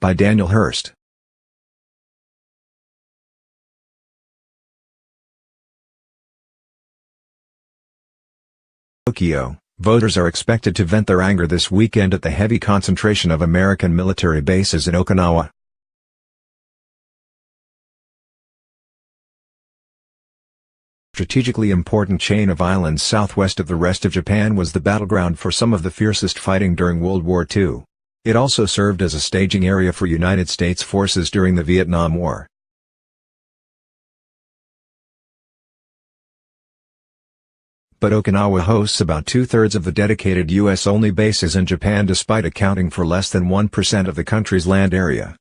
by Daniel Hurst. Tokyo, voters are expected to vent their anger this weekend at the heavy concentration of American military bases in Okinawa. Strategically important chain of islands southwest of the rest of Japan was the battleground for some of the fiercest fighting during World War II. It also served as a staging area for United States forces during the Vietnam War. But Okinawa hosts about two-thirds of the dedicated U.S.-only bases in Japan despite accounting for less than 1% of the country's land area.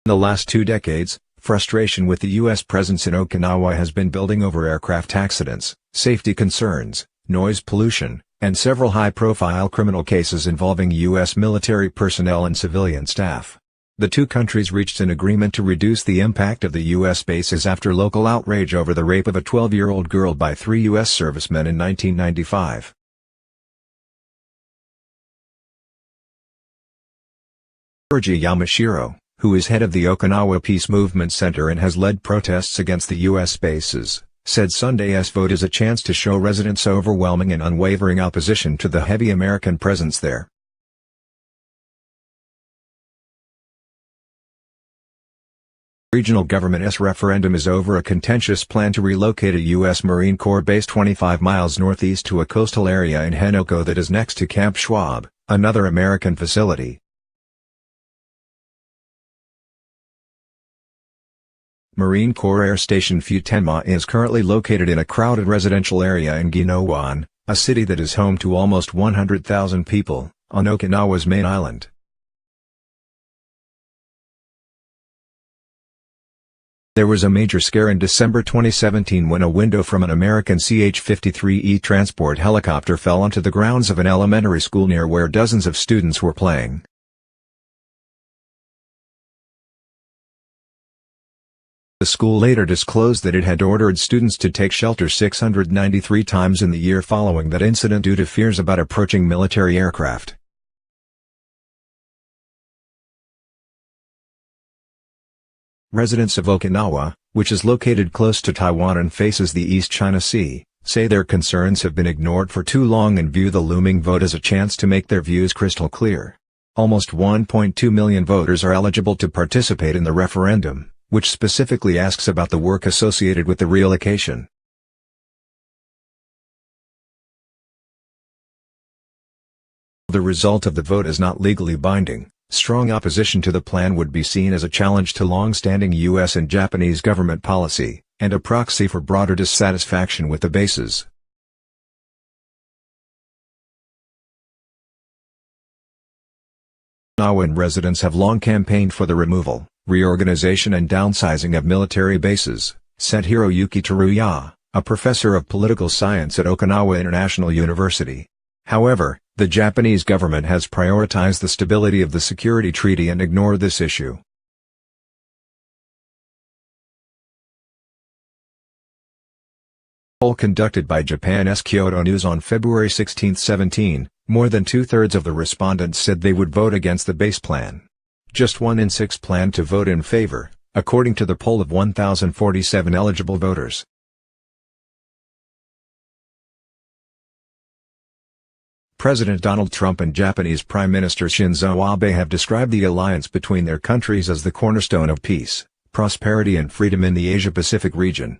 In the last 2 decades, frustration with the U.S. presence in Okinawa has been building over aircraft accidents, safety concerns, noise pollution, and several high-profile criminal cases involving U.S. military personnel and civilian staff. The two countries reached an agreement to reduce the impact of the U.S. bases after local outrage over the rape of a 12-year-old girl by 3 U.S. servicemen in 1995. Sergei Yamashiro, who is head of the Okinawa Peace Movement Center and has led protests against the U.S. bases, said Sunday's vote is a chance to show residents overwhelming and unwavering opposition to the heavy American presence there. Regional government's referendum is over a contentious plan to relocate a U.S. Marine Corps base 25 miles northeast to a coastal area in Henoko that is next to Camp Schwab, another American facility. Marine Corps Air Station Futenma is currently located in a crowded residential area in Ginowan, a city that is home to almost 100,000 people, on Okinawa's main island. There was a major scare in December 2017 when a window from an American CH-53E transport helicopter fell onto the grounds of an elementary school near where dozens of students were playing. The school later disclosed that it had ordered students to take shelter 693 times in the year following that incident due to fears about approaching military aircraft. Residents of Okinawa, which is located close to Taiwan and faces the East China Sea, say their concerns have been ignored for too long and view the looming vote as a chance to make their views crystal clear. Almost 1.2 million voters are eligible to participate in the referendum, which specifically asks about the work associated with the relocation. The result of the vote is not legally binding. Strong opposition to the plan would be seen as a challenge to long-standing U.S. and Japanese government policy, and a proxy for broader dissatisfaction with the bases. Okinawan residents have long campaigned for the removal, reorganization and downsizing of military bases, said Hiroyuki Teruya, a professor of political science at Okinawa International University. However, the Japanese government has prioritized the stability of the security treaty and ignored this issue. A poll conducted by Japan's Kyodo News on February 16-17, more than two-thirds of the respondents said they would vote against the base plan. Just 1 in 6 planned to vote in favor, according to the poll of 1,047 eligible voters. President Donald Trump and Japanese Prime Minister Shinzo Abe have described the alliance between their countries as the cornerstone of peace, prosperity and freedom in the Asia-Pacific region.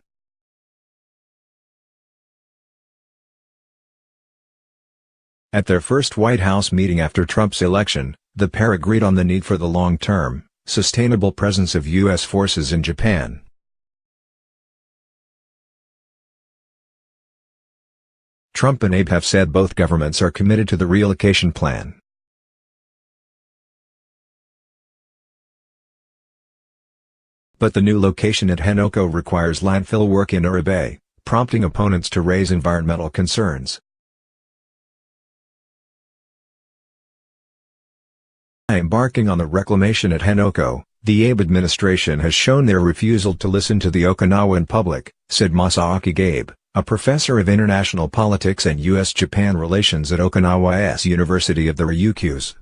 At their first White House meeting after Trump's election, the pair agreed on the need for the long-term, sustainable presence of U.S. forces in Japan. Trump and Abe have said both governments are committed to the relocation plan. But the new location at Henoko requires landfill work in Uribe, prompting opponents to raise environmental concerns. Embarking on the reclamation at Henoko, the Abe administration has shown their refusal to listen to the Okinawan public, said Masaaki Gabe, a professor of international politics and U.S.-Japan relations at Okinawa's University of the Ryukyus.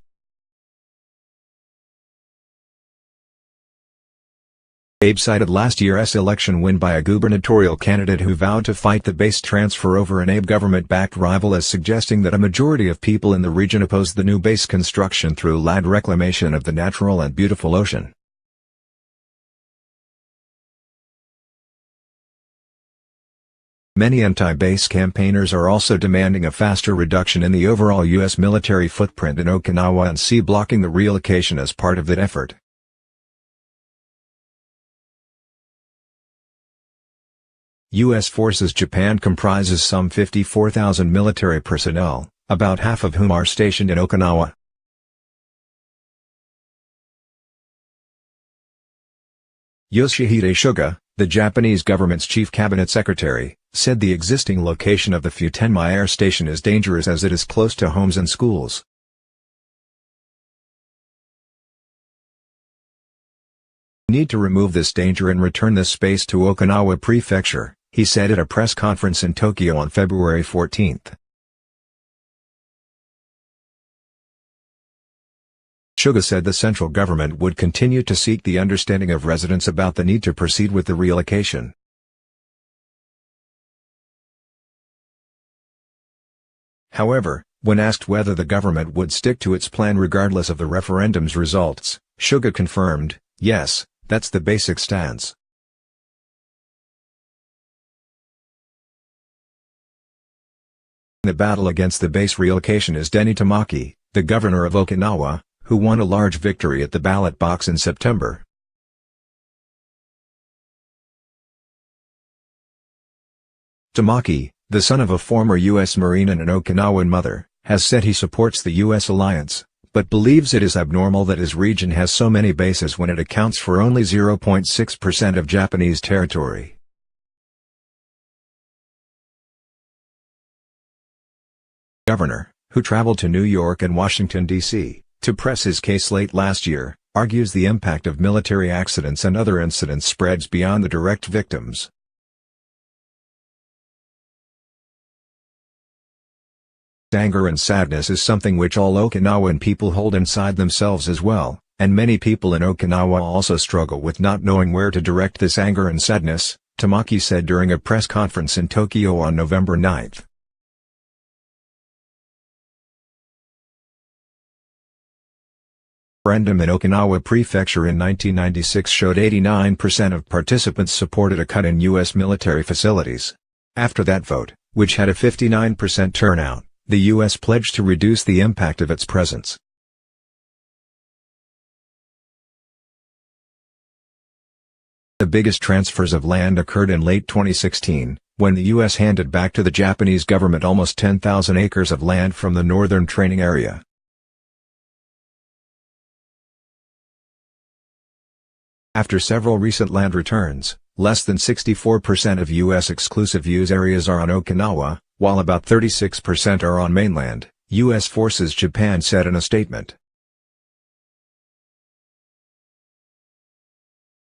Abe cited last year's election win by a gubernatorial candidate who vowed to fight the base transfer over an Abe government-backed rival as suggesting that a majority of people in the region opposed the new base construction through land reclamation of the natural and beautiful ocean. Many anti-base campaigners are also demanding a faster reduction in the overall U.S. military footprint in Okinawa and see blocking the relocation as part of that effort. U.S. Forces Japan comprises some 54,000 military personnel, about half of whom are stationed in Okinawa. Yoshihide Suga, the Japanese government's chief cabinet secretary, said the existing location of the Futenma Air Station is dangerous as it is close to homes and schools. "We need to remove this danger and return this space to Okinawa Prefecture," he said at a press conference in Tokyo on February 14. Suga said the central government would continue to seek the understanding of residents about the need to proceed with the relocation. However, when asked whether the government would stick to its plan regardless of the referendum's results, Suga confirmed, "Yes, that's the basic stance." The battle against the base relocation is Denny Tamaki, the governor of Okinawa, who won a large victory at the ballot box in September. Tamaki, the son of a former U.S. Marine and an Okinawan mother, has said he supports the U.S. alliance, but believes it is abnormal that his region has so many bases when it accounts for only 0.6% of Japanese territory. The governor, who traveled to New York and Washington, D.C., to press his case late last year, argues the impact of military accidents and other incidents spreads beyond the direct victims. Anger and sadness is something which all Okinawan people hold inside themselves as well, and many people in Okinawa also struggle with not knowing where to direct this anger and sadness, Tamaki said during a press conference in Tokyo on November 9. Referendum in Okinawa Prefecture in 1996 showed 89% of participants supported a cut in U.S. military facilities. After that vote, which had a 59% turnout, the U.S. pledged to reduce the impact of its presence. The biggest transfers of land occurred in late 2016, when the U.S. handed back to the Japanese government almost 10,000 acres of land from the northern training area. After several recent land returns, less than 64% of U.S. exclusive use areas are on Okinawa, while about 36% are on mainland, U.S. Forces Japan said in a statement.